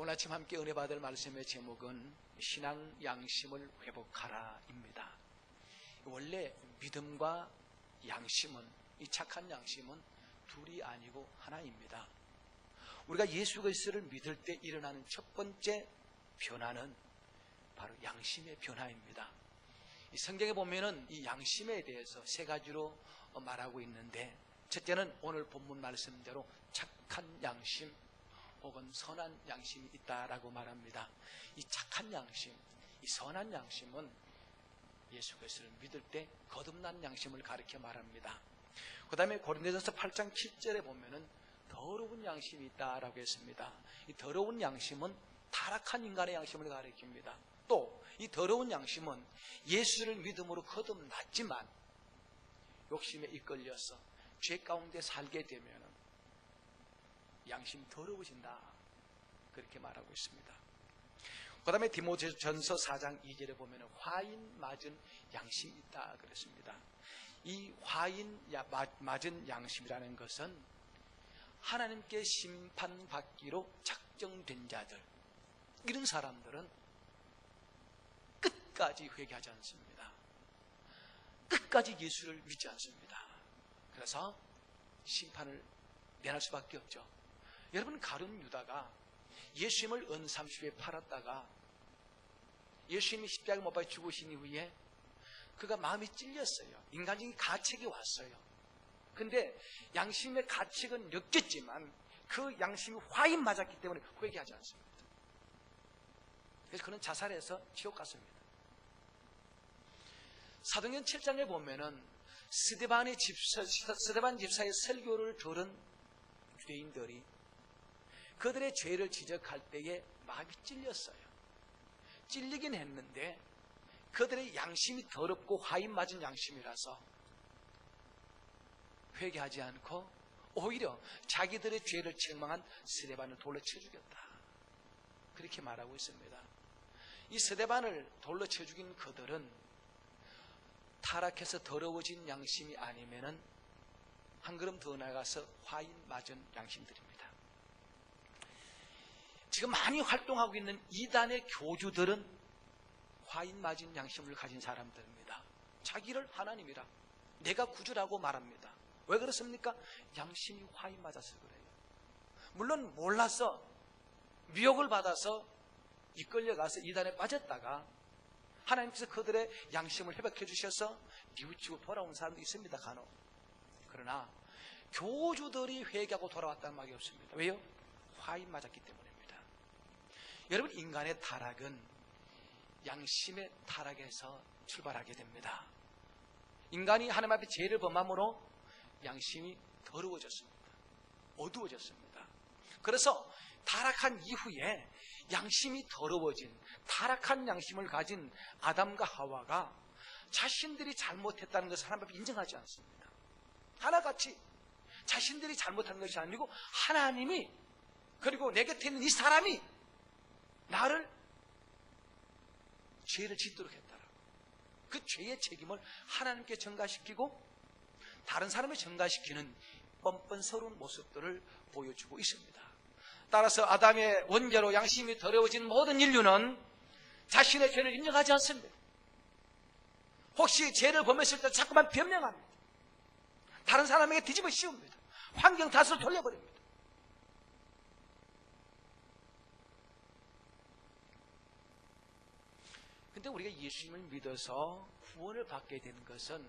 오늘 아침 함께 은혜 받을 말씀의 제목은 신앙 양심을 회복하라입니다. 원래 믿음과 양심은, 이 착한 양심은 둘이 아니고 하나입니다. 우리가 예수 그리스도를 믿을 때 일어나는 첫 번째 변화는 바로 양심의 변화입니다. 이 성경에 보면은 이 양심에 대해서 세 가지로 말하고 있는데, 첫째는 오늘 본문 말씀대로 착한 양심 혹은 선한 양심이 있다라고 말합니다. 이 착한 양심, 이 선한 양심은 예수 그리스도를 믿을 때 거듭난 양심을 가리켜 말합니다. 그 다음에 고린도전서 8장 7절에 보면은 더러운 양심이 있다라고 했습니다. 이 더러운 양심은 타락한 인간의 양심을 가리킵니다. 또 이 더러운 양심은 예수를 믿음으로 거듭났지만 욕심에 이끌려서 죄 가운데 살게 되면 양심이 더러워진다, 그렇게 말하고 있습니다. 그 다음에 디모데전서 4장 2절에 보면 화인 맞은 양심이 있다 그랬습니다. 이 화인 맞은 양심이라는 것은 하나님께 심판받기로 작정된 자들, 이런 사람들은 끝까지 회개하지 않습니다. 끝까지 예수를 믿지 않습니다. 그래서 심판을 면할 수밖에 없죠. 여러분, 가룟 유다가 예수님을 은 30에 팔았다가 예수님이 십자가에 못 박혀 죽으신 이후에 그가 마음이 찔렸어요. 인간적인 가책이 왔어요. 근데 양심의 가책은 느꼈지만 그 양심이 화인 맞았기 때문에 회개하지 않습니다. 그래서 그는 자살해서 지옥 갔습니다. 사도행전 7장에 보면은 스데반 집사의 설교를 들은 유대인들이 그들의 죄를 지적할 때에 마음이 찔렸어요. 찔리긴 했는데 그들의 양심이 더럽고 화인 맞은 양심이라서 회개하지 않고 오히려 자기들의 죄를 책망한 스데반을 돌로 쳐 죽였다, 그렇게 말하고 있습니다. 이 스데반을 돌로 쳐 죽인 그들은 타락해서 더러워진 양심이 아니면은 한 걸음 더 나가서 화인 맞은 양심들입니다. 지금 많이 활동하고 있는 이단의 교주들은 화인 맞은 양심을 가진 사람들입니다. 자기를 하나님이라, 내가 구주라고 말합니다. 왜 그렇습니까? 양심이 화인 맞아서 그래요. 물론 몰라서 미혹을 받아서 이끌려가서 이단에 빠졌다가 하나님께서 그들의 양심을 회복해 주셔서 뉘우치고 돌아온 사람도 있습니다, 간혹. 그러나 교주들이 회개하고 돌아왔다는 말이 없습니다. 왜요? 화인 맞았기 때문입니다. 여러분, 인간의 타락은 양심의 타락에서 출발하게 됩니다. 인간이 하나님 앞에 죄를 범함으로 양심이 더러워졌습니다. 어두워졌습니다. 그래서 타락한 이후에 양심이 더러워진 타락한 양심을 가진 아담과 하와가 자신들이 잘못했다는 것을 하나님 앞에 인정하지 않습니다. 하나같이 자신들이 잘못한 것이 아니고 하나님이, 그리고 내 곁에 있는 이 사람이 나를 죄를 짓도록 했다라고 그 죄의 책임을 하나님께 전가시키고 다른 사람을 전가시키는 뻔뻔스러운 모습들을 보여주고 있습니다. 따라서 아담의 원죄로 양심이 더러워진 모든 인류는 자신의 죄를 인정하지 않습니다. 혹시 죄를 범했을 때 자꾸만 변명합니다. 다른 사람에게 뒤집어 씌웁니다. 환경 탓을 돌려버립니다. 근데 우리가 예수님을 믿어서 구원을 받게 되는 것은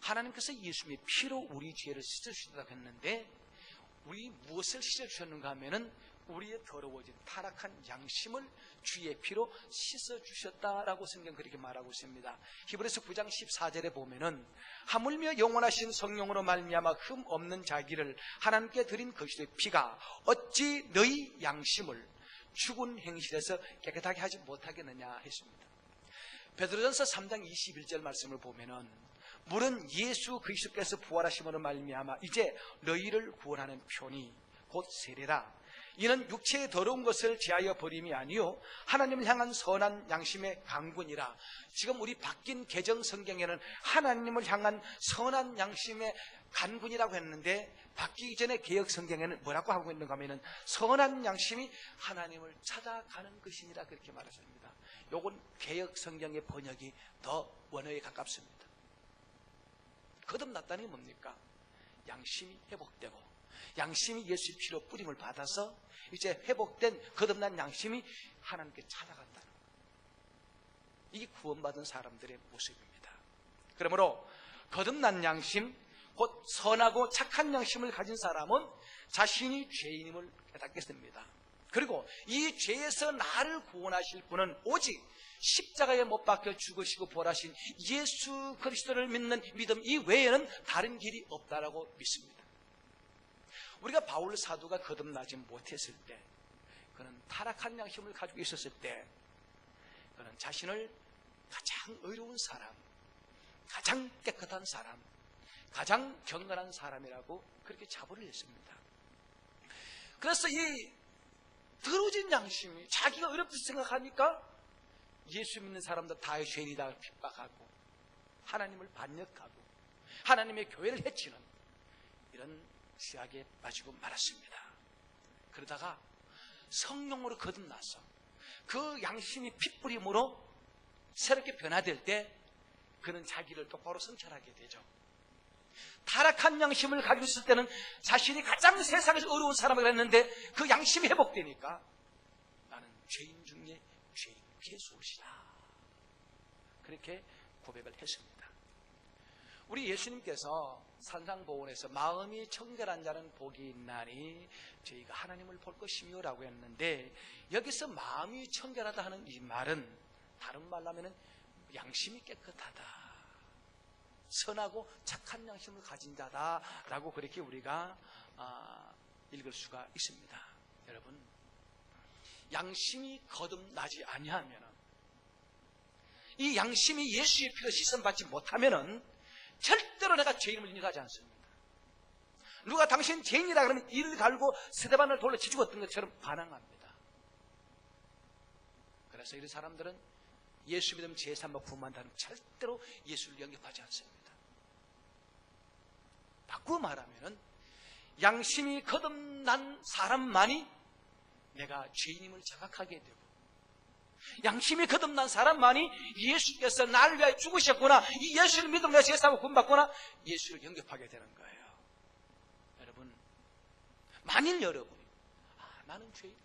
하나님께서 예수님의 피로 우리 죄를 씻어주셨다고 했는데, 우리 무엇을 씻어주셨는가 하면은 우리의 더러워진 타락한 양심을 주의 피로 씻어주셨다라고 성경 그렇게 말하고 있습니다. 히브리서 9장 14절에 보면은 하물며 영원하신 성령으로 말미암아 흠 없는 자기를 하나님께 드린 그리스도의 피가 어찌 너희 양심을 죽은 행실에서 깨끗하게 하지 못하겠느냐 했습니다. 베드로전서 3장 21절 말씀을 보면은 물은 예수 그리스도께서 부활하심으로 말미암아 이제 너희를 구원하는 편이 곧 세례라. 이는 육체의 더러운 것을 제하여 버림이 아니요 하나님을 향한 선한 양심의 강군이라. 지금 우리 바뀐 개정 성경에는 하나님을 향한 선한 양심의 간군이라고 했는데 바뀌기 전에 개혁 성경에는 뭐라고 하고 있는가 하면은 선한 양심이 하나님을 찾아가는 것이니라 그렇게 말했습니다. 요건 개혁 성경의 번역이 더 원어에 가깝습니다. 거듭났다는 게 뭡니까? 양심이 회복되고 양심이 예수의 피로 뿌림을 받아서 이제 회복된 거듭난 양심이 하나님께 찾아간다는 거예요. 이게 구원받은 사람들의 모습입니다. 그러므로 거듭난 양심, 곧 선하고 착한 양심을 가진 사람은 자신이 죄인임을 깨닫게 됩니다. 그리고 이 죄에서 나를 구원하실 분은 오직 십자가에 못 박혀 죽으시고 부활하신 예수 그리스도를 믿는 믿음 이외에는 다른 길이 없다라고 믿습니다. 우리가 바울 사도가 거듭나지 못했을 때, 그는 타락한 양심을 가지고 있었을 때, 그는 자신을 가장 의로운 사람, 가장 깨끗한 사람, 가장 경건한 사람이라고 그렇게 자부를 했습니다. 그래서 이 더러워진 양심이 자기가 어렵다 생각하니까 예수 믿는 사람들 다 죄인이다 핍박하고 하나님을 반역하고 하나님의 교회를 해치는 이런 죄악에 빠지고 말았습니다. 그러다가 성령으로 거듭나서 그 양심이 핏부림으로 새롭게 변화될 때 그는 자기를 똑바로 성찰하게 되죠. 타락한 양심을 가지고 있을 때는 자신이 가장 세상에서 어려운 사람을 했는데 그 양심이 회복되니까 나는 죄인 중에 죄인 괴수이시다, 그렇게 고백을 했습니다. 우리 예수님께서 산상보훈에서 마음이 청결한 자는 복이 있나니 저희가 하나님을 볼 것이며 라고 했는데, 여기서 마음이 청결하다 하는 이 말은 다른 말로 하면 양심이 깨끗하다, 선하고 착한 양심을 가진 자다라고 그렇게 우리가 읽을 수가 있습니다. 여러분, 양심이 거듭나지 아니하면, 이 양심이 예수의 피로 씻음받지 못하면 절대로 내가 죄인임을 인정하지 않습니다. 누가 당신 죄인이라 그러면 이를 갈고 세대반을 돌려 치죽었던 것처럼 반항합니다. 그래서 이런 사람들은 예수 믿으면 제3복 부모한다는 절대로 예수를 영접하지 않습니다. 바꾸어 말하면 양심이 거듭난 사람만이 내가 죄인임을 자각하게 되고, 양심이 거듭난 사람만이 예수께서 나를 위하여 죽으셨구나, 이 예수를 믿으면 내가 제3복 구원받구나, 예수를 영접하게 되는 거예요. 여러분, 만일 여러분이 나는 죄인이다,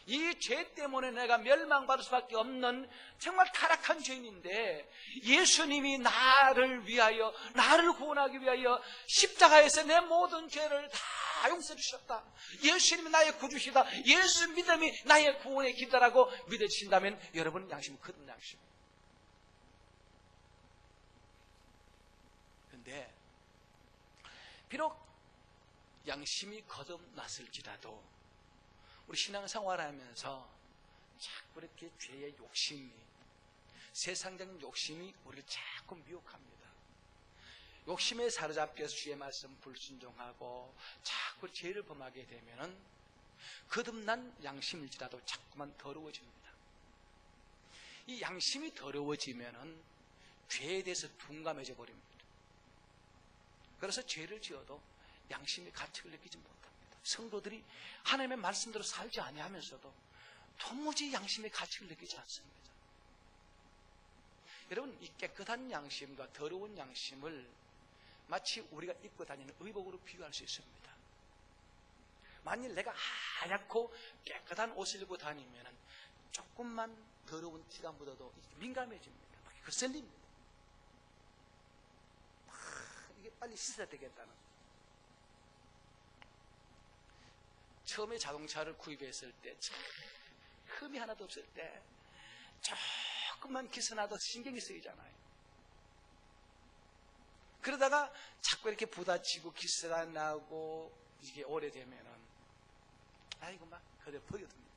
이 죄 때문에 내가 멸망받을 수밖에 없는 정말 타락한 죄인인데 예수님이 나를 위하여, 나를 구원하기 위하여 십자가에서 내 모든 죄를 다 용서해 주셨다, 예수님이 나의 구주시다, 예수 믿음이 나의 구원의 길이라고 믿어주신다면 여러분 양심은 거듭난 양심. 그런데 비록 양심이 거듭났을지라도 우리 신앙생활하면서 자꾸 이렇게 죄의 욕심이, 세상적인 욕심이 우리를 자꾸 미혹합니다. 욕심에 사로잡혀서 주의 말씀 불순종하고 자꾸 죄를 범하게 되면은 거듭난 양심일지라도 자꾸만 더러워집니다. 이 양심이 더러워지면은 죄에 대해서 둔감해져 버립니다. 그래서 죄를 지어도 양심의 가책을 느끼지 못합니다. 성도들이 하나님의 말씀대로 살지 아니하면서도 도무지 양심의 가책을 느끼지 않습니다. 여러분, 이 깨끗한 양심과 더러운 양심을 마치 우리가 입고 다니는 의복으로 비교할 수 있습니다. 만일 내가 하얗고 깨끗한 옷을 입고 다니면 조금만 더러운 티가 묻어도 민감해집니다. 거슬립니다. 이게 빨리 씻어야 되겠다는. 처음에 자동차를 구입했을 때 흠이 하나도 없을 때 조금만 기스나도 신경이 쓰이잖아요. 그러다가 자꾸 이렇게 부딪히고 기스가 나고 이게 오래되면은 아이고 막 그대로 버려둡니다.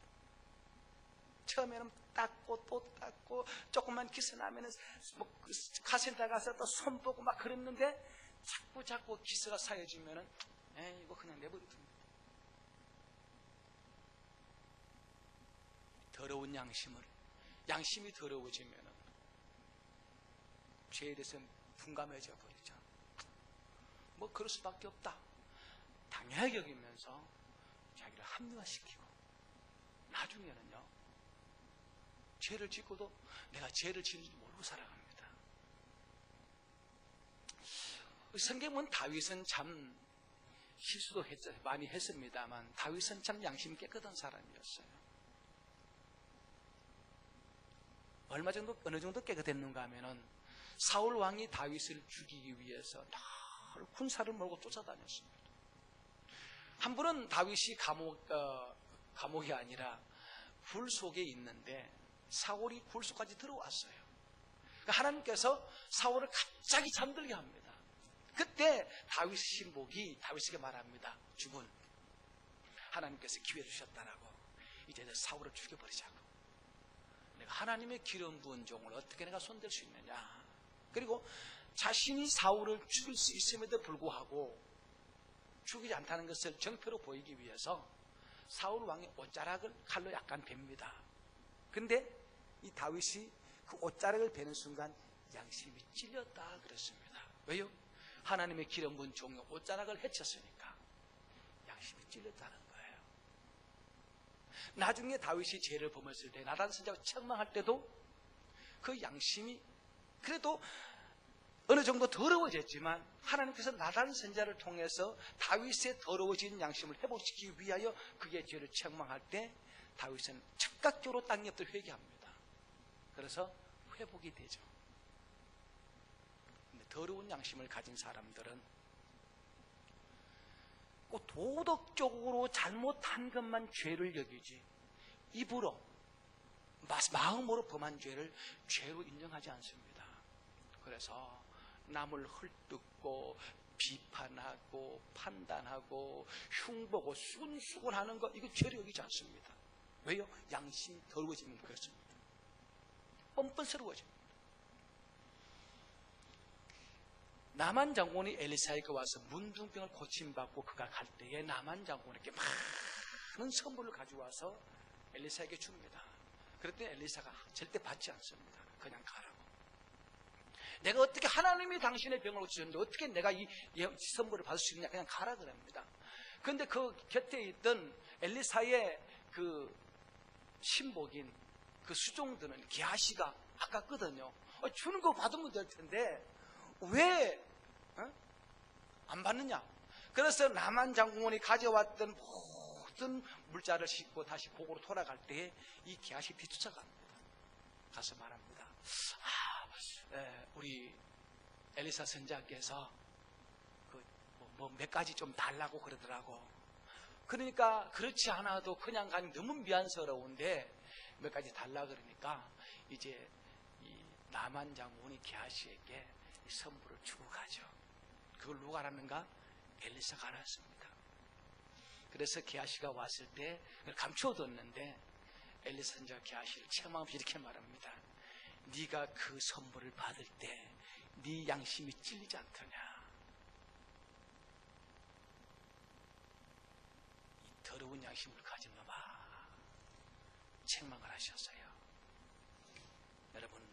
처음에는 닦고 또 닦고 조금만 기스나면은 뭐 카센터 가서 또 손 보고 막 그랬는데 자꾸 기스가 쌓여지면은 이거 그냥 내버려둡니다. 더러운 양심이 더러워지면은 죄에 대해서 둔감해져 버리죠. 뭐 그럴 수밖에 없다 당연하게 여기면서 자기를 합리화시키고 나중에는요 죄를 짓고도 내가 죄를 짓는지 모르고 살아갑니다. 성경은 다윗은 참 실수도 많이 했습니다만 다윗은 참 양심이 깨끗한 사람이었어요. 어느 정도 깨끗했는가 하면은 사울 왕이 다윗을 죽이기 위해서 늘 군사를 몰고 쫓아다녔습니다. 한 번은 다윗이 감옥이 아니라 굴 속에 있는데 사울이 굴 속까지 들어왔어요. 하나님께서 사울을 갑자기 잠들게 합니다. 그때 다윗의 신복이 다윗에게 말합니다. 주군, 하나님께서 기회 주셨다라고 이제 사울을 죽여버리자고. 내가 하나님의 기름 부은 종을 어떻게 내가 손댈 수 있느냐. 그리고 자신이 사울을 죽일 수 있음에도 불구하고 죽이지 않다는 것을 정표로 보이기 위해서 사울 왕의 옷자락을 칼로 약간 뱁니다. 근데 이 다윗이 그 옷자락을 베는 순간 양심이 찔렸다 그랬습니다. 왜요? 하나님의 기름 부은 종의 옷자락을 해쳤으니까 양심이 찔렸다는 거예요. 나중에 다윗이 죄를 범했을 때 나단 선지자가 책망할 때도 그 양심이 그래도 어느 정도 더러워졌지만 하나님께서 나단 선지자를 통해서 다윗의 더러워진 양심을 회복시키기 위하여 그의 죄를 책망할 때 다윗은 즉각적으로 땅에 엎드려 회개합니다. 그래서 회복이 되죠. 더러운 양심을 가진 사람들은 꼭 도덕적으로 잘못한 것만 죄를 여기지 입으로 마음으로 범한 죄를 죄로 인정하지 않습니다. 그래서 남을 헐뜯고 비판하고 판단하고 흉보고 순수곤 하는 것 이거 죄로 여기지 않습니다. 왜요? 양심이 더러워지면 그렇습니다. 뻔뻔스러워집니다. 나만 장군이 엘리사에게 와서 문둥병을 고침받고 그가 갈 때에 나만 장군에게 많은 선물을 가져와서 엘리사에게 줍니다. 그랬더니 엘리사가 절대 받지 않습니다. 그냥 가라고. 내가 어떻게 하나님이 당신의 병을 고치셨는데 어떻게 내가 이 선물을 받을 수 있느냐 그냥 가라 그럽니다. 그런데 그 곁에 있던 엘리사의 그 신복인 그 수종들은 게하시가 아깝거든요. 주는 거 받으면 될 텐데 왜 안 받느냐? 그래서 나만 장군이 가져왔던 모든 물자를 싣고 다시 고국으로 돌아갈 때에 이 게하시 뒤쫓아갑니다. 가서 말합니다. 우리 엘리사 선지자께서 몇 가지 좀 달라고 그러더라고. 그러니까 그렇지 않아도 그냥 가면 너무 미안스러운데 몇 가지 달라 그러니까 이제 이 나만 장군이 게하시에게 선물을 주고 가죠. 그걸 누가 알았는가? 엘리사가 알았습니다. 그래서 게하시가 왔을 때 그걸 감춰뒀는데 엘리사 선지자가 게하시를 책망하면서 이렇게 말합니다. 네가 그 선물을 받을 때 네 양심이 찔리지 않더냐. 이 더러운 양심을 가진 놈아. 책망을 하셨어요. 여러분,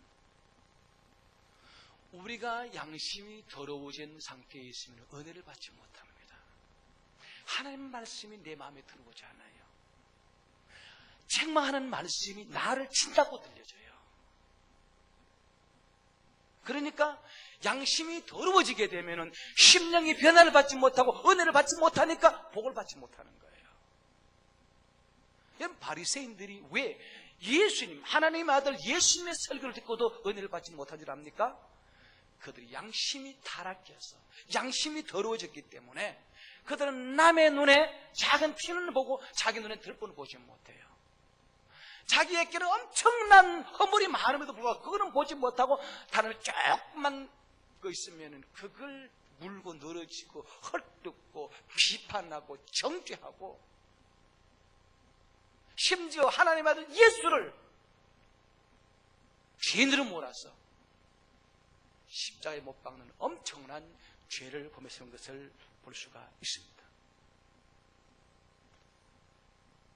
우리가 양심이 더러워진 상태에 있으면 은혜를 받지 못합니다. 하나님 말씀이 내 마음에 들어오지 않아요. 책망하는 말씀이 나를 친다고 들려져요. 그러니까 양심이 더러워지게 되면 심령이 변화를 받지 못하고 은혜를 받지 못하니까 복을 받지 못하는 거예요. 여러분, 바리새인들이 왜 예수님, 하나님의 아들 예수님의 설교를 듣고도 은혜를 받지 못한 줄 압니까? 그들이 양심이 타락해서 양심이 더러워졌기 때문에 그들은 남의 눈에 작은 티는 보고 자기 눈에 들보는 보지 못해요. 자기에게는 엄청난 허물이 많음에도 불구하고 그거는 보지 못하고 다른 조금만 거 있으면 그걸 물고 늘어지고 헐뜯고 비판하고 정죄하고 심지어 하나님의 아들 예수를 죄인으로 몰아서 십자가에 못 박는 엄청난 죄를 범했던 것을 볼 수가 있습니다.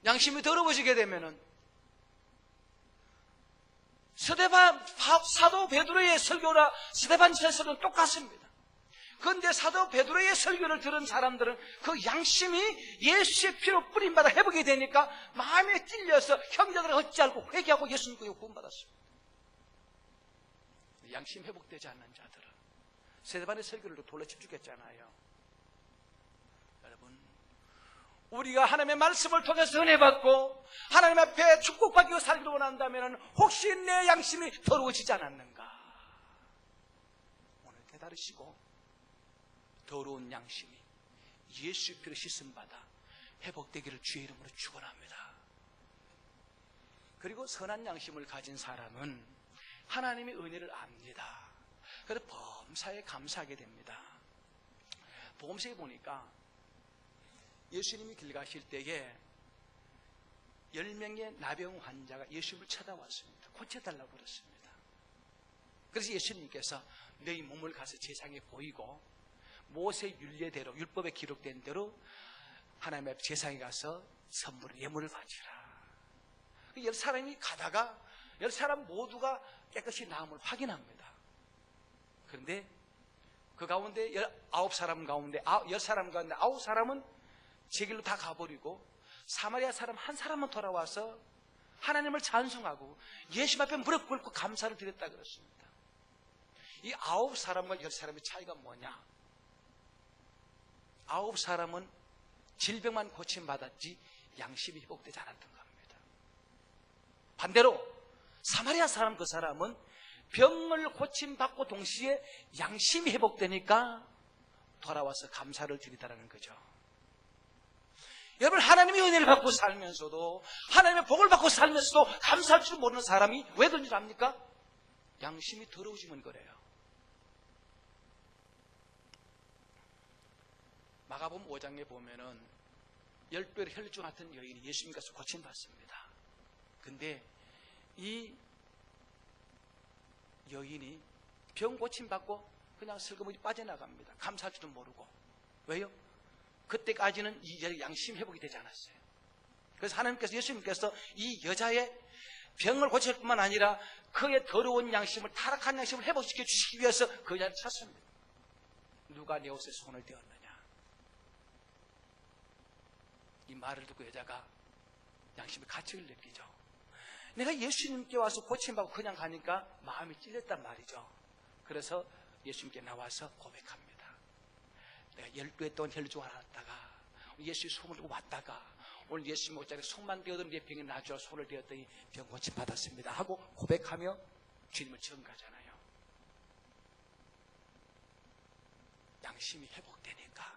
양심이 더러워지게 되면은 사도 베드로의 설교나 스데반 설교는 똑같습니다. 그런데 사도 베드로의 설교를 들은 사람들은 그 양심이 예수의 피로 뿌림받아 회복이 되니까 마음에 찔려서 형제들을 어찌하고 회개하고 예수 믿고 구원받았습니다. 양심 회복되지 않는 자들은 스데반의 설교를 돌려쳐 죽였잖아요. 여러분, 우리가 하나님의 말씀을 통해서 은혜 받고 하나님 앞에 축복받고 살기로 원한다면 혹시 내 양심이 더러워지지 않았는가? 오늘 깨달으시고 더러운 양심이 예수의 피로 씻음받아 회복되기를 주의 이름으로 축원합니다. 그리고 선한 양심을 가진 사람은 하나님의 은혜를 압니다. 그래서 범사에 감사하게 됩니다. 복음서에 보니까 예수님이 길 가실 때에 10명의 나병 환자가 예수님을 찾아왔습니다. 고쳐달라고 그랬습니다. 그래서 예수님께서 너희 몸을 가서 제사장에 보이고 모세 율례대로 율법에 기록된 대로 하나님 앞 제사장에 가서 선물을 예물을 바치라. 10사람이 가다가 10사람 모두가 깨끗이 나음을 확인합니다. 그런데 그 가운데 19사람 가운데 10사람 가운데 9사람은 제 길로 다 가버리고 사마리아 사람 한 사람만 돌아와서 하나님을 찬송하고 예수 앞에 무릎 꿇고 감사를 드렸다 그랬습니다. 이 9사람과 10사람의 차이가 뭐냐? 9사람은 질병만 고침받았지 양심이 회복되지 않았던 겁니다. 반대로 사마리아 사람 그 사람은 병을 고침받고 동시에 양심이 회복되니까 돌아와서 감사를 드리다라는 거죠. 여러분, 하나님의 은혜를 받고 살면서도 하나님의 복을 받고 살면서도 감사할 줄 모르는 사람이 왜 그런 줄 압니까? 양심이 더러워지면 그래요. 마가복음 5장에 보면은 12의 혈루증 같은 여인이 예수님께서 고침받습니다. 근데 이 여인이 병 고침받고 그냥 슬그머니 빠져나갑니다. 감사할 줄도 모르고. 왜요? 그때까지는 이 양심 회복이 되지 않았어요. 그래서 하나님께서, 예수님께서 이 여자의 병을 고칠 뿐만 아니라 그의 더러운 양심을, 타락한 양심을 회복시켜 주시기 위해서 그 여자를 찾습니다. 누가 내 옷에 손을 대었느냐? 이 말을 듣고 여자가 양심의 가책을 느끼죠. 내가 예수님께 와서 고침받고 그냥 가니까 마음이 찔렸단 말이죠. 그래서 예수님께 나와서 고백합니다. 내가 12회 동안 혈루증 앓았다가 예수의 손을 들고 왔다가 오늘 예수님 옷자리에 손만 대어도 내 병이 나아져 손을 대었더니 병 고침 받았습니다 하고 고백하며 주님을 증거하잖아요. 양심이 회복되니까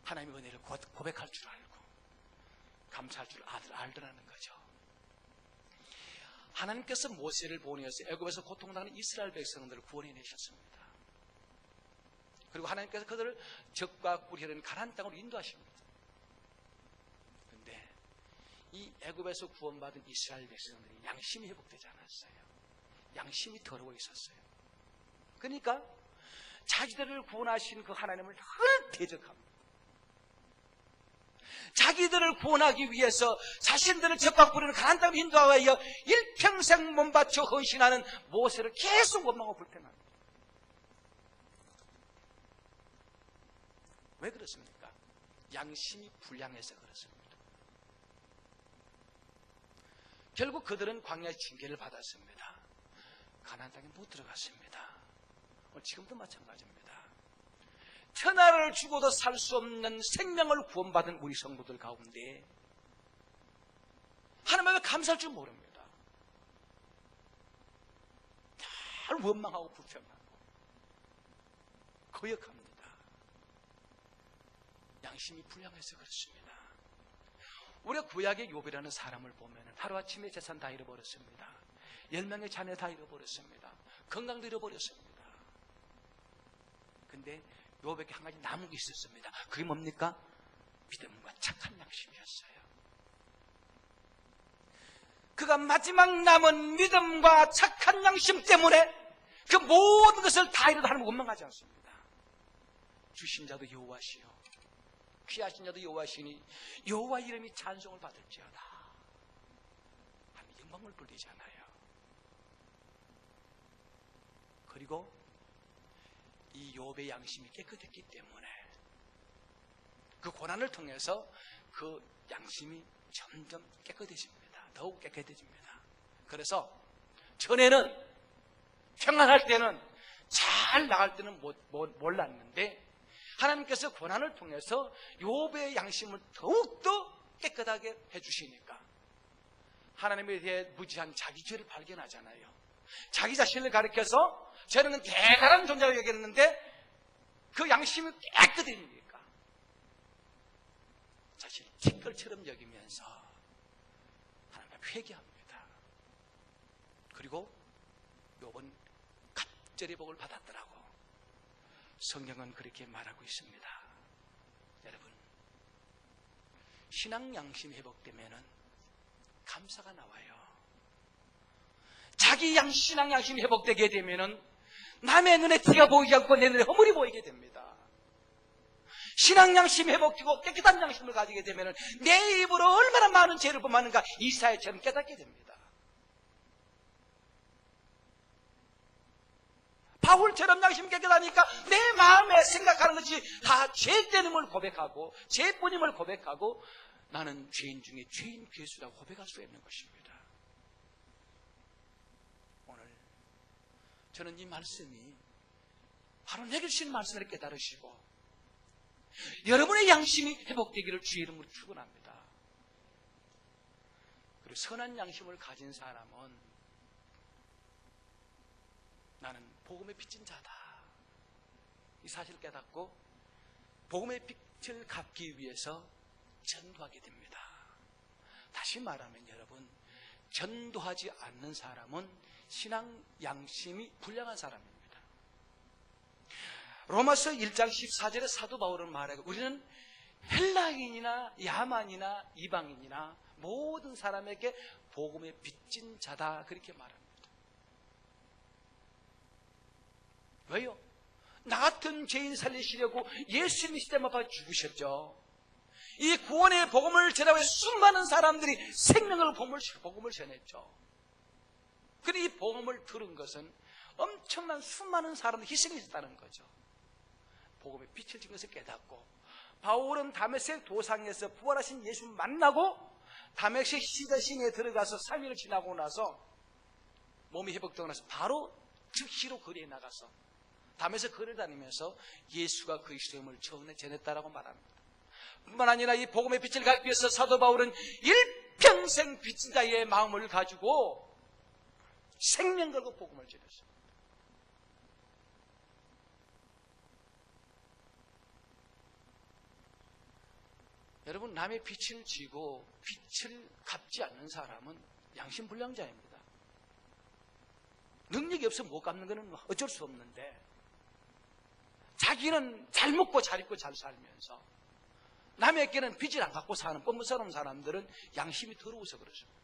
하나님의 은혜를 고백할 줄 알고 감사할 줄 알더라는 거죠. 하나님께서 모세를 보내어서 애굽에서 고통당하는 이스라엘 백성들을 구원해내셨습니다. 그리고 하나님께서 그들을 적과 꿀이 흐르는 가나안 땅으로 인도하십니다. 그런데 이 애굽에서 구원받은 이스라엘 백성들이 양심이 회복되지 않았어요. 양심이 더러워 있었어요. 그러니까 자기들을 구원하신 그 하나님을 늘 대적합니다. 자기들을 구원하기 위해서 자신들을 적과 꿀이 흐르는 가나안 땅으로 인도하여 일평생 몸바쳐 헌신하는 모세를 계속 원망하고 불평합니다. 왜 그렇습니까? 양심이 불량해서 그렇습니다. 결국 그들은 광야의 징계를 받았습니다. 가나안 땅에 못 들어갔습니다. 지금도 마찬가지입니다. 천하를 주고도 살 수 없는 생명을 구원받은 우리 성도들 가운데 하나님께 감사할 줄 모릅니다. 늘 원망하고 불평하고 거역합니다. 양심이 불량해서 그렇습니다. 우리가 구약의 욥이라는 사람을 보면 하루아침에 재산 다 잃어버렸습니다. 10명의 자녀 다 잃어버렸습니다. 건강도 잃어버렸습니다. 근데 욥에게 한 가지 남은 게 있었습니다. 그게 뭡니까? 믿음과 착한 양심이었어요. 그가 마지막 남은 믿음과 착한 양심 때문에 그 모든 것을 다 잃어도 하나님을 원망하지 않습니다. 주신 자도 여호와시요 귀하신 자도 여호와시니 여호와 이름이 찬송을 받을지어다 하는 영광을 돌리잖아요. 그리고 이 욥의 양심이 깨끗했기 때문에 그 고난을 통해서 그 양심이 점점 깨끗해집니다. 더욱 깨끗해집니다. 그래서 전에는 평안할 때는 잘 나갈 때는 몰랐는데 하나님께서 고난을 통해서 욥의 양심을 더욱더 깨끗하게 해주시니까 하나님에 대해 무지한 자기 죄를 발견하잖아요. 자기 자신을 가리켜서 저는 대단한 존재라고 얘기했는데 그 양심이 깨끗해지니까 자신을 티끌처럼 여기면서 하나님 앞에 회개합니다. 그리고 욥은 갑절의 복을 받았더라고. 성경은 그렇게 말하고 있습니다. 여러분, 신앙 양심 회복되면은 감사가 나와요. 자기 신앙 양심이 회복되게 되면은 남의 눈에 티가 보이지 않고 내 눈에 허물이 보이게 됩니다. 신앙 양심이 회복되고 깨끗한 양심을 가지게 되면은 내 입으로 얼마나 많은 죄를 범하는가 이사야처럼 깨닫게 됩니다. 바울처럼 양심이 깨끗하니까 내 마음에 생각하는 것이 다 죄됨을 고백하고 죄뿐임을 고백하고 나는 죄인 중에 죄인 괴수라고 고백할 수 있는 것입니다. 오늘 저는 이 말씀이 바로 내게 주신 말씀을 깨달으시고 여러분의 양심이 회복되기를 주의 이름으로 축원합니다. 그리고 선한 양심을 가진 사람은 나는 복음에 빚진 자다. 이 사실을 깨닫고 복음의 빚을 갚기 위해서 전도하게 됩니다. 다시 말하면 여러분, 전도하지 않는 사람은 신앙 양심이 불량한 사람입니다. 로마서 1장 14절에 사도 바울은 말하고 우리는 헬라인이나 야만이나 이방인이나 모든 사람에게 복음에 빚진 자다 그렇게 말합니다. 왜요? 나 같은 죄인 살리시려고 예수님이 십자가에 죽으셨죠. 이 구원의 복음을 전하고 수많은 사람들이 생명을 복음을 전했죠. 그리고 이 복음을 들은 것은 엄청난 수많은 사람들이 희생했다는 거죠. 복음의 빛을 진 것을 깨닫고 바울은 다메섹 도상에서 부활하신 예수 만나고 다메섹 시대신에 들어가서 3일을 지나고 나서 몸이 회복되고 나서 바로 즉시로 거리에 나가서 다메섹 거리를 다니면서 예수가 그리스도임을 전했다라고 말합니다. 뿐만 아니라 이 복음의 빛을 갖기 위해서 사도 바울은 일평생 빚진 자의 마음을 가지고 생명 걸고 복음을 전했습니다. 여러분, 남의 빚을 지고 빚을 갚지 않는 사람은 양심불량자입니다. 능력이 없으면 못 갚는 것은 어쩔 수 없는데 자기는 잘 먹고 잘 입고 잘 살면서 남에게는 빚을 안 갖고 사는 뻔뻔스러운 사람들은 양심이 더러워서 그렇습니다.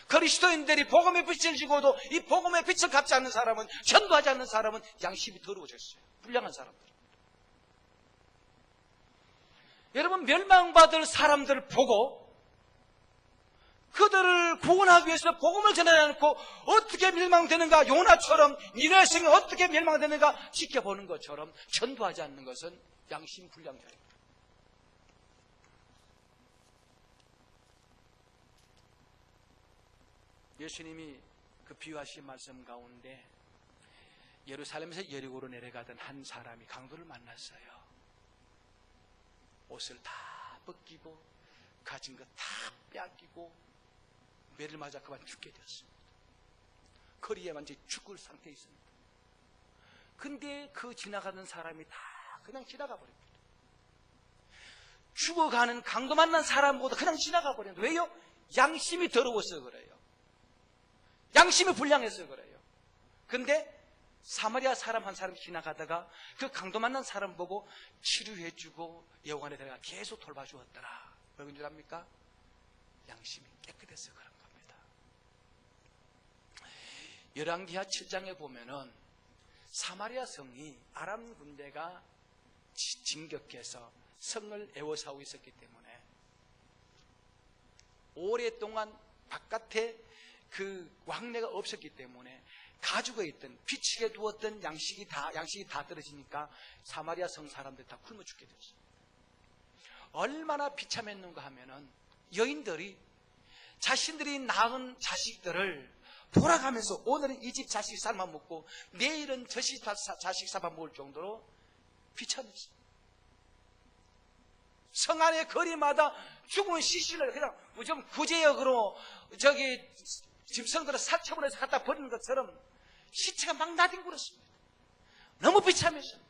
그리스도인들이 복음의 빚을 지고도 이 복음의 빚을 갚지 않는 사람은, 전도하지 않는 사람은 양심이 더러워졌어요. 불량한 사람들. 여러분, 멸망받을 사람들을 보고 그들을 구원하기 위해서 복음을 전하지 않고 어떻게 멸망되는가, 요나처럼 니네 생이 어떻게 멸망되는가 지켜보는 것처럼 전도하지 않는 것은 양심 불량자입니다. 예수님이 그 비유하신 말씀 가운데 예루살렘에서 여리고로 내려가던 한 사람이 강도를 만났어요. 옷을 다 벗기고 가진 것 다 빼앗기고 매를 맞아 그만 죽게 되었습니다. 거리에 완전히 죽을 상태에 있습니다. 근데 그 지나가는 사람이 다 그냥 지나가 버립니다. 죽어가는 강도 만난 사람보다 그냥 지나가 버립니다. 왜요? 양심이 더러워서 그래요. 양심이 불량해서 그래요. 근데 사마리아 사람 한 사람이 지나가다가 그 강도 만난 사람 보고 치료해주고 여관에 들어가 계속 돌봐주었더라. 왜 그런 줄 압니까? 양심이 깨끗해서 그런 겁니다. 열왕기하 7장에 보면은 사마리아 성이 아람 군대가 진격해서 성을 에워싸고 있었기 때문에 오랫동안 바깥에 그 왕래가 없었기 때문에 가지고 있던 비치게 두었던 양식이 다 떨어지니까 사마리아 성 사람들이 다 굶어 죽게 됐어요. 얼마나 비참했는가 하면은 여인들이 자신들이 낳은 자식들을 돌아가면서 오늘은 이 집 자식 삶아 먹고 내일은 저 집 자식 삶아 먹을 정도로 비참했어요. 성 안의 거리마다 죽은 시신을 그냥 좀 구제역으로 짐승들을 사처분해서 갖다 버리는 것처럼 시체가 막 나뒹굴었습니다. 너무 비참했어요.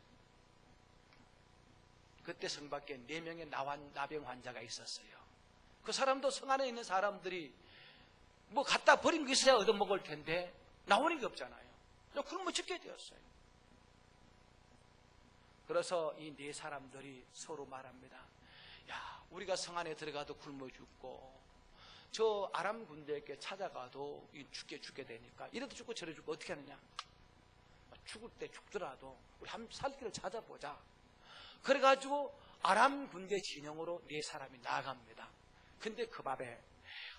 그때 성 밖에 4명의 나병 환자가 있었어요. 그 사람도 성 안에 있는 사람들이 뭐 갖다 버린 게 있어야 얻어먹을 텐데 나오는 게 없잖아요. 그럼 죽게 되었어요. 그래서 이 4사람들이 서로 말합니다. 야, 우리가 성 안에 들어가도 굶어 죽고 저 아람 군대에게 찾아가도 죽게 되니까 이래도 죽고 저래 죽고 어떻게 하느냐. 죽을 때 죽더라도 우리 한번 살 길을 찾아보자. 그래가지고 아람 군대 진영으로 4사람이 나아갑니다. 근데 그 밤에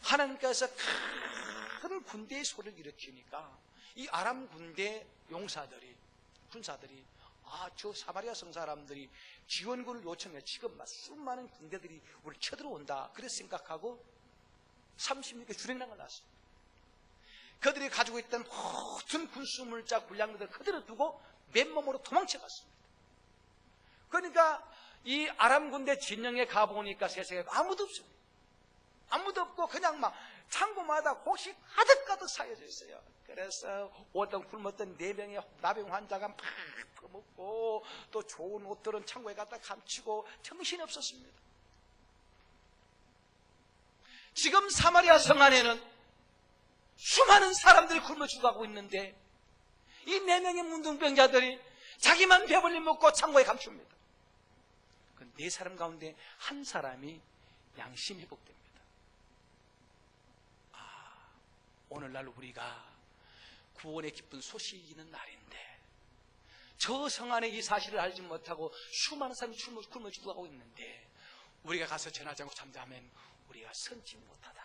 하나님께서 큰 군대의 소리를 일으키니까 이 아람 군대 군사들이 저 사마리아 성 사람들이 지원군을 요청해 지금 수많은 군대들이 우리를 쳐들어온다. 그래서 생각하고 36개 주랭랑을 놨습니다. 그들이 가지고 있던 모든 군수물자 군량들을 그대로 두고 맨몸으로 도망쳐갔습니다. 그러니까 이 아람 군대 진영에 가보니까 세상에 아무도 없습니다. 아무도 없고 그냥 막 창고마다 혹시 가득가득 쌓여져 있어요. 그래서 어떤 굶었던 4명의 나병 환자가 막 퍼먹고 또 좋은 옷들은 창고에 갖다 감추고 정신이 없었습니다. 지금 사마리아 성 안에는 수많은 사람들이 굶어 죽어가고 있는데 이 4명의 문둥병자들이 자기만 배불리 먹고 창고에 감춥니다. 그 4사람 가운데 한 사람이 양심 회복됩니다. 오늘날 우리가 구원의 기쁜 소식이 있는 날인데 저 성 안에 이 사실을 알지 못하고 수많은 사람이 굶어 죽어가고 있는데 우리가 가서 전하지 않고 잠자면 우리가 선치 못하다.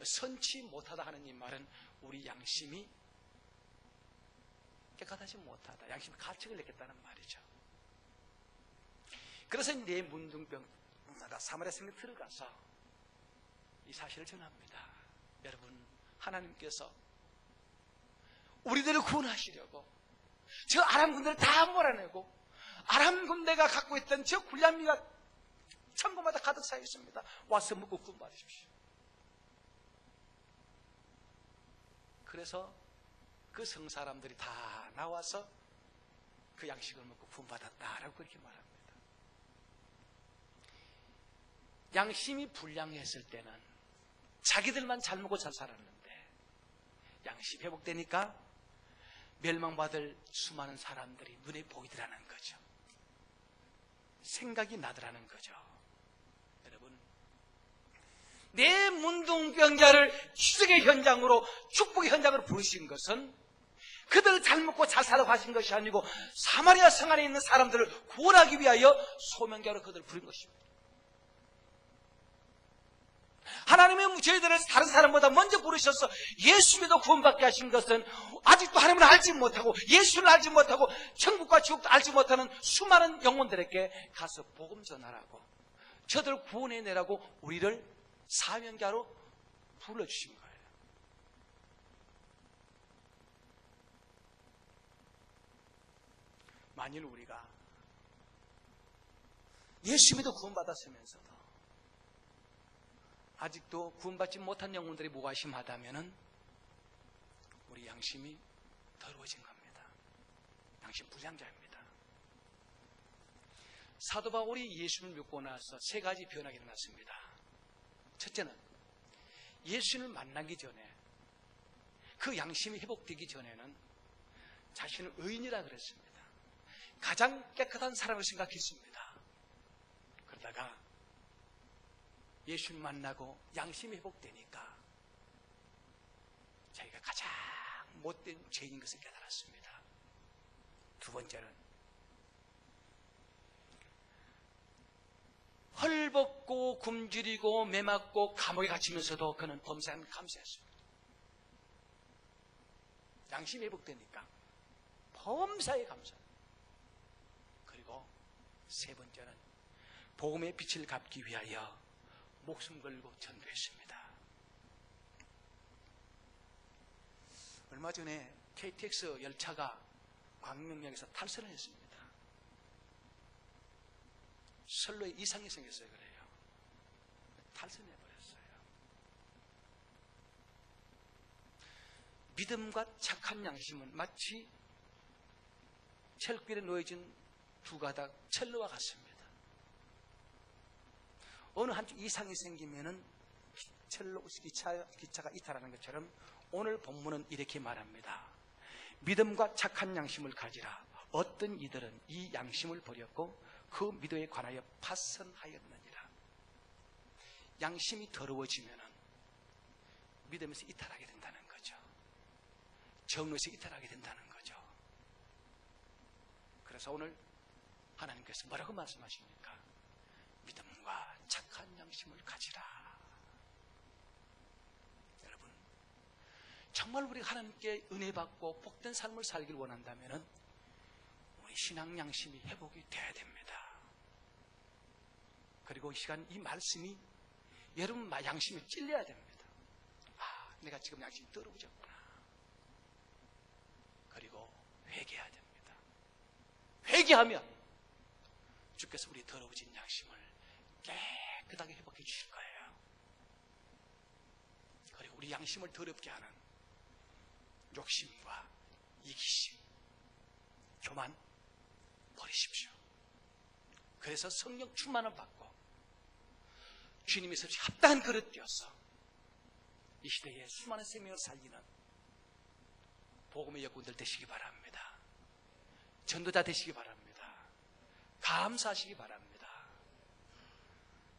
선치 못하다 하는 이 말은 우리 양심이 깨끗하지 못하다. 양심이 가책을 내겠다는 말이죠. 그래서 내 문둥병자가 사마리아 성에 들어가서 이 사실을 전합니다. 여러분, 하나님께서 우리들을 구원하시려고 저 아람 군대를 다 몰아내고 아람 군대가 갖고 있던 저 군량미가 창고마다 가득 쌓여 있습니다. 와서 먹고 구원받으십시오. 그래서 그 성사람들이 다 나와서 그 양식을 먹고 구원받았다라고 그렇게 말합니다. 양심이 불량했을 때는 자기들만 잘 먹고 잘 살았는데 양심이 회복되니까 멸망받을 수많은 사람들이 눈에 보이더라는 거죠. 생각이 나더라는 거죠. 여러분, 내 문둥병자를 희석의 현장으로 축복의 현장으로 부르신 것은 그들을 잘 먹고 잘 살라고 하신 것이 아니고 사마리아 성 안에 있는 사람들을 구원하기 위하여 소명자로 그들을 부른 것입니다. 하나님의 저희들을 다른 사람보다 먼저 부르셔서 예수 믿어 구원받게 하신 것은 아직도 하나님을 알지 못하고 예수를 알지 못하고 천국과 지옥도 알지 못하는 수많은 영혼들에게 가서 복음 전하라고 저들을 구원해내라고 우리를 사명자로 불러주신 거예요. 만일 우리가 예수 믿어 구원받았으면서도 아직도 구원받지 못한 영혼들이 무관심하다면 우리 양심이 더러워진 겁니다. 양심 불량자입니다. 사도 바울이 예수를 믿고 나서 3가지 변화가 일어났습니다. 첫째는 예수를 만나기 전에 그 양심이 회복되기 전에는 자신을 의인이라 그랬습니다. 가장 깨끗한 사람을 생각했습니다. 그러다가 예수를 만나고 양심이 회복되니까 자기가 가장 못된 죄인인 것을 깨달았습니다. 두 번째는 헐벗고 굶주리고 매맞고 감옥에 갇히면서도 그는 범사에 감사했습니다. 양심이 회복되니까 범사에 감사합니다. 그리고 세 번째는 복음의 빛을 갚기 위하여 목숨 걸고 전도했습니다. 얼마 전에 KTX 열차가 광명역에서 탈선을 했습니다. 선로에 이상이 생겼어요. 그래요. 탈선해버렸어요. 믿음과 착한 양심은 마치 철길에 놓여진 두 가닥 철로와 같습니다. 어느 한쪽 이상이 생기면은 철로 기차가 이탈하는 것처럼 오늘 본문은 이렇게 말합니다. 믿음과 착한 양심을 가지라. 어떤 이들은 이 양심을 버렸고 그 믿음에 관하여 파선하였느니라. 양심이 더러워지면은 믿음에서 이탈하게 된다는 거죠. 정로에서 이탈하게 된다는 거죠. 그래서 오늘 하나님께서 뭐라고 말씀하십니까? 믿음과 착한 양심을 가지라. 여러분, 정말 우리가 하나님께 은혜 받고 복된 삶을 살기를 원한다면 우리 신앙 양심이 회복이 돼야 됩니다. 그리고 이 시간 이 말씀이 여러분 양심이 찔려야 됩니다. 아, 내가 지금 양심이 더러워졌구나. 그리고 회개해야 됩니다. 회개하면 주께서 우리 더러워진 양심을 깨끗하게 회복해 주실 거예요. 그리고 우리 양심을 더럽게 하는 욕심과 이기심, 교만 버리십시오. 그래서 성령 충만을 받고 주님의 섭씨 합당한 그릇 되어서 이 시대에 수많은 생명을 살리는 복음의 여군들 되시기 바랍니다. 전도자 되시기 바랍니다. 감사하시기 바랍니다.